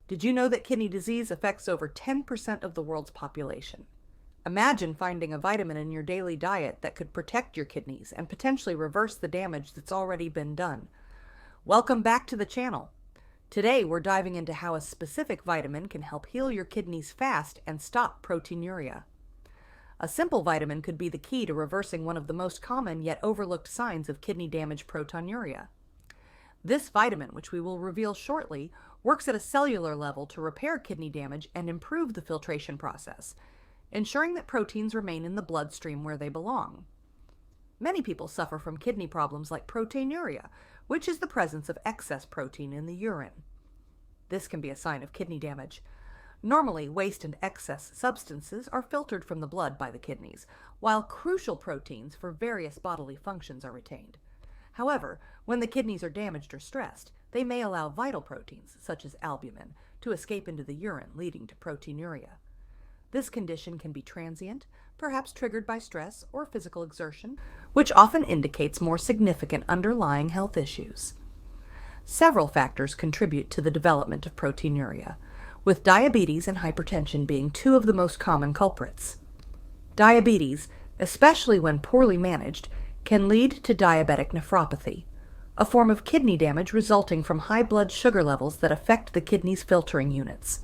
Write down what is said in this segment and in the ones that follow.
Did you know that kidney disease affects over 10% of the world's population? Imagine finding a vitamin in your daily diet that could protect your kidneys and potentially reverse the damage that's already been done. Welcome back to the channel. Today we're diving into how a specific vitamin can help heal your kidneys fast and stop proteinuria. A simple vitamin could be the key to reversing one of the most common yet overlooked signs of kidney damage, proteinuria. This vitamin, which we will reveal shortly, works at a cellular level to repair kidney damage and improve the filtration process, ensuring that proteins remain in the bloodstream where they belong. Many people suffer from kidney problems like proteinuria, which is the presence of excess protein in the urine. This can be a sign of kidney damage. Normally, waste and excess substances are filtered from the blood by the kidneys, while crucial proteins for various bodily functions are retained. However, when the kidneys are damaged or stressed, they may allow vital proteins, such as albumin, to escape into the urine, leading to proteinuria. This condition can be transient, perhaps triggered by stress or physical exertion, which often indicates more significant underlying health issues. Several factors contribute to the development of proteinuria, with diabetes and hypertension being two of the most common culprits. Diabetes, especially when poorly managed, can lead to diabetic nephropathy, a form of kidney damage resulting from high blood sugar levels that affect the kidney's filtering units.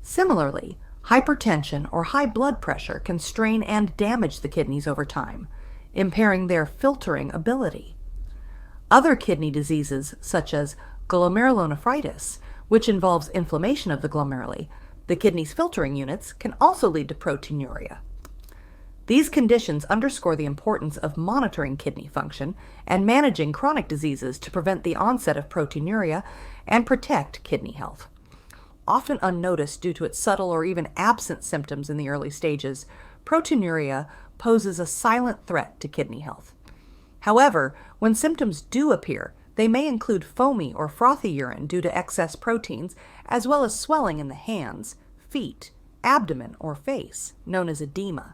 Similarly, hypertension or high blood pressure can strain and damage the kidneys over time, impairing their filtering ability. Other kidney diseases, such as glomerulonephritis, which involves inflammation of the glomeruli, the kidney's filtering units, can also lead to proteinuria. These conditions underscore the importance of monitoring kidney function and managing chronic diseases to prevent the onset of proteinuria and protect kidney health. Often unnoticed due to its subtle or even absent symptoms in the early stages, proteinuria poses a silent threat to kidney health. However, when symptoms do appear, they may include foamy or frothy urine due to excess proteins, as well as swelling in the hands, feet, abdomen, or face, known as edema,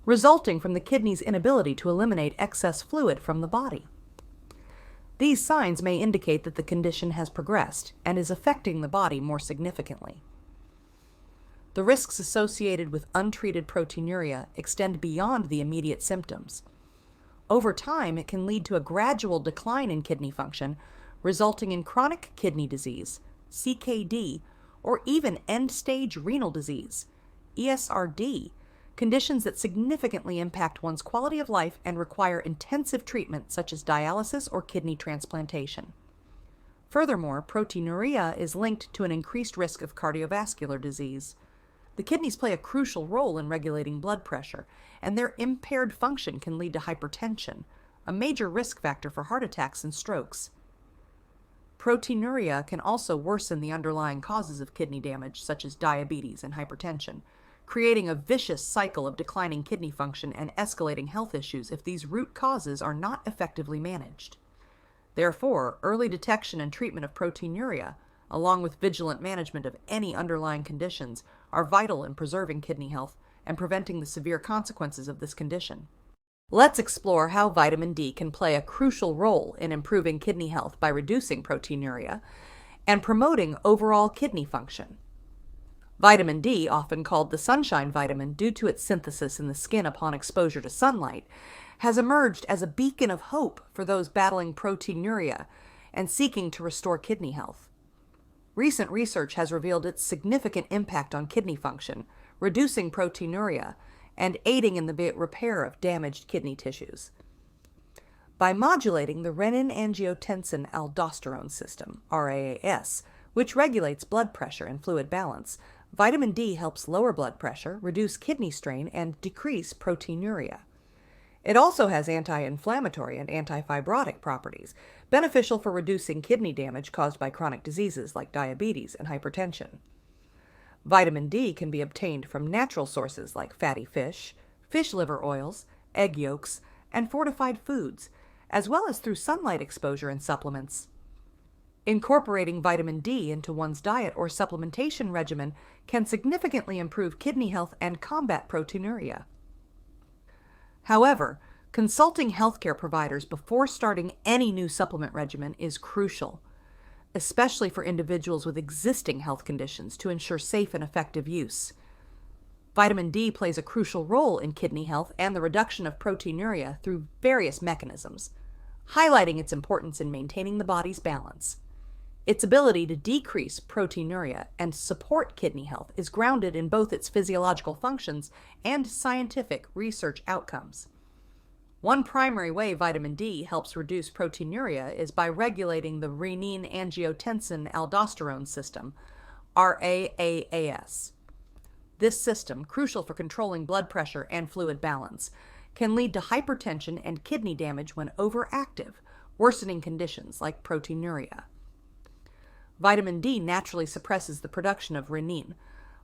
resulting from the kidney's inability to eliminate excess fluid from the body. These signs may indicate that the condition has progressed and is affecting the body more significantly. The risks associated with untreated proteinuria extend beyond the immediate symptoms. Over time, it can lead to a gradual decline in kidney function, resulting in chronic kidney disease, CKD, or even end-stage renal disease, ESRD, conditions that significantly impact one's quality of life and require intensive treatment such as dialysis or kidney transplantation. Furthermore, proteinuria is linked to an increased risk of cardiovascular disease. The kidneys play a crucial role in regulating blood pressure, and their impaired function can lead to hypertension, a major risk factor for heart attacks and strokes. Proteinuria can also worsen the underlying causes of kidney damage, such as diabetes and hypertension, creating a vicious cycle of declining kidney function and escalating health issues if these root causes are not effectively managed. Therefore, early detection and treatment of proteinuria, along with vigilant management of any underlying conditions, are vital in preserving kidney health and preventing the severe consequences of this condition. Let's explore how vitamin D can play a crucial role in improving kidney health by reducing proteinuria and promoting overall kidney function. Vitamin D, often called the sunshine vitamin due to its synthesis in the skin upon exposure to sunlight, has emerged as a beacon of hope for those battling proteinuria and seeking to restore kidney health. Recent research has revealed its significant impact on kidney function, reducing proteinuria, and aiding in the repair of damaged kidney tissues. By modulating the renin-angiotensin-aldosterone system, RAAS, which regulates blood pressure and fluid balance, vitamin D helps lower blood pressure, reduce kidney strain, and decrease proteinuria. It also has anti-inflammatory and anti-fibrotic properties, beneficial for reducing kidney damage caused by chronic diseases like diabetes and hypertension. Vitamin D can be obtained from natural sources like fatty fish, fish liver oils, egg yolks, and fortified foods, as well as through sunlight exposure and supplements. Incorporating vitamin D into one's diet or supplementation regimen can significantly improve kidney health and combat proteinuria. However, consulting healthcare providers before starting any new supplement regimen is crucial. especially for individuals with existing health conditions, to ensure safe and effective use. Vitamin D plays a crucial role in kidney health and the reduction of proteinuria through various mechanisms, highlighting its importance in maintaining the body's balance. Its ability to decrease proteinuria and support kidney health is grounded in both its physiological functions and scientific research outcomes. One primary way vitamin D helps reduce proteinuria is by regulating the renin-angiotensin-aldosterone system, RAAS. This system, crucial for controlling blood pressure and fluid balance, can lead to hypertension and kidney damage when overactive, worsening conditions like proteinuria. Vitamin D naturally suppresses the production of renin,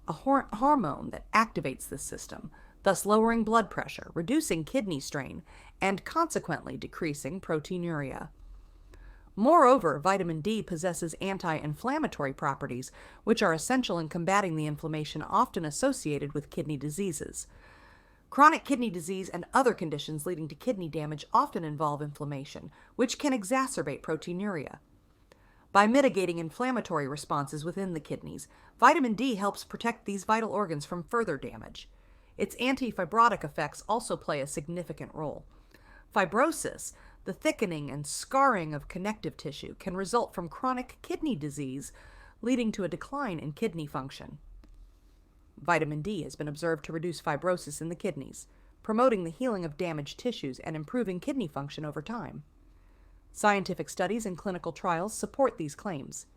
a hormone that activates this system, thus lowering blood pressure, reducing kidney strain, and consequently decreasing proteinuria. Moreover, vitamin D possesses anti-inflammatory properties, which are essential in combating the inflammation often associated with kidney diseases. Chronic kidney disease and other conditions leading to kidney damage often involve inflammation, which can exacerbate proteinuria. By mitigating inflammatory responses within the kidneys, vitamin D helps protect these vital organs from further damage. Its anti-fibrotic effects also play a significant role. Fibrosis, the thickening and scarring of connective tissue, can result from chronic kidney disease, leading to a decline in kidney function. Vitamin D has been observed to reduce fibrosis in the kidneys, promoting the healing of damaged tissues and improving kidney function over time. Scientific studies and clinical trials support these claims.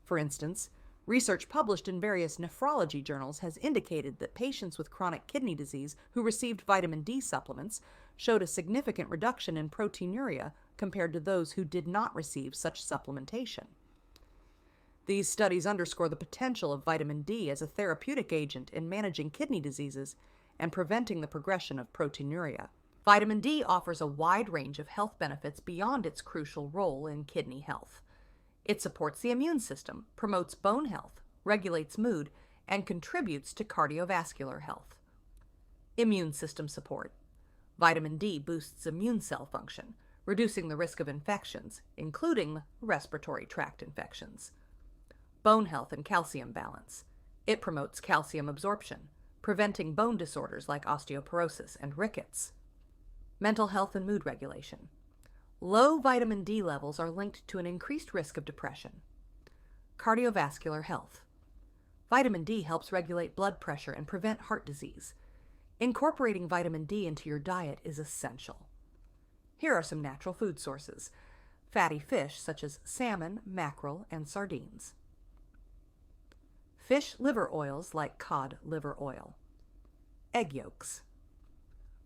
For instance, research published in various nephrology journals has indicated that patients with chronic kidney disease who received vitamin D supplements showed a significant reduction in proteinuria compared to those who did not receive such supplementation. These studies underscore the potential of vitamin D as a therapeutic agent in managing kidney diseases and preventing the progression of proteinuria. Vitamin D offers a wide range of health benefits beyond its crucial role in kidney health. It supports the immune system, promotes bone health, regulates mood, and contributes to cardiovascular health. Immune system support. Vitamin D boosts immune cell function, reducing the risk of infections, including respiratory tract infections. Bone health and calcium balance. It promotes calcium absorption, preventing bone disorders like osteoporosis and rickets. Mental health and mood regulation. Low vitamin D levels are linked to an increased risk of depression. Cardiovascular health. Vitamin D helps regulate blood pressure and prevent heart disease. Incorporating vitamin D into your diet is essential. Here are some natural food sources: fatty fish such as salmon, mackerel, and sardines. Fish liver oils like cod liver oil. Egg yolks.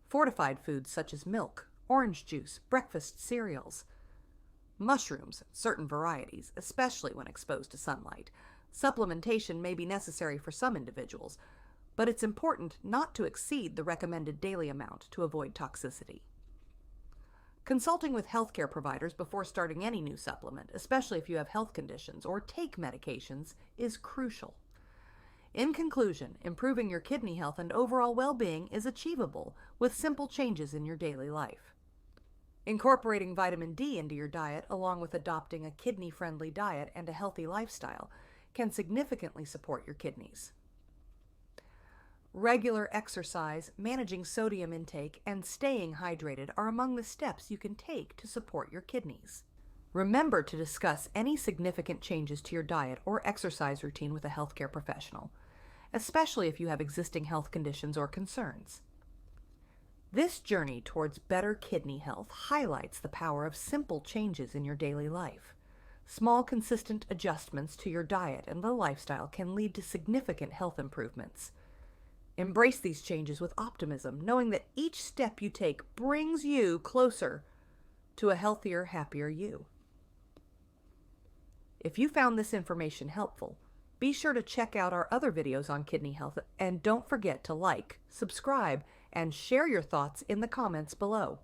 Fortified foods such as milk, orange juice, breakfast cereals. Mushrooms, certain varieties, especially when exposed to sunlight. Supplementation may be necessary for some individuals, but it's important not to exceed the recommended daily amount to avoid toxicity. Consulting with healthcare providers before starting any new supplement, especially if you have health conditions or take medications, is crucial. In conclusion, improving your kidney health and overall well-being is achievable with simple changes in your daily life. Incorporating vitamin D into your diet, along with adopting a kidney-friendly diet and a healthy lifestyle, can significantly support your kidneys. Regular exercise, managing sodium intake, and staying hydrated are among the steps you can take to support your kidneys. Remember to discuss any significant changes to your diet or exercise routine with a healthcare professional, especially if you have existing health conditions or concerns. This journey towards better kidney health highlights the power of simple changes in your daily life. Small, consistent adjustments to your diet and the lifestyle can lead to significant health improvements. Embrace these changes with optimism, knowing that each step you take brings you closer to a healthier, happier you. If you found this information helpful, be sure to check out our other videos on kidney health, and don't forget to like, subscribe, and share your thoughts in the comments below.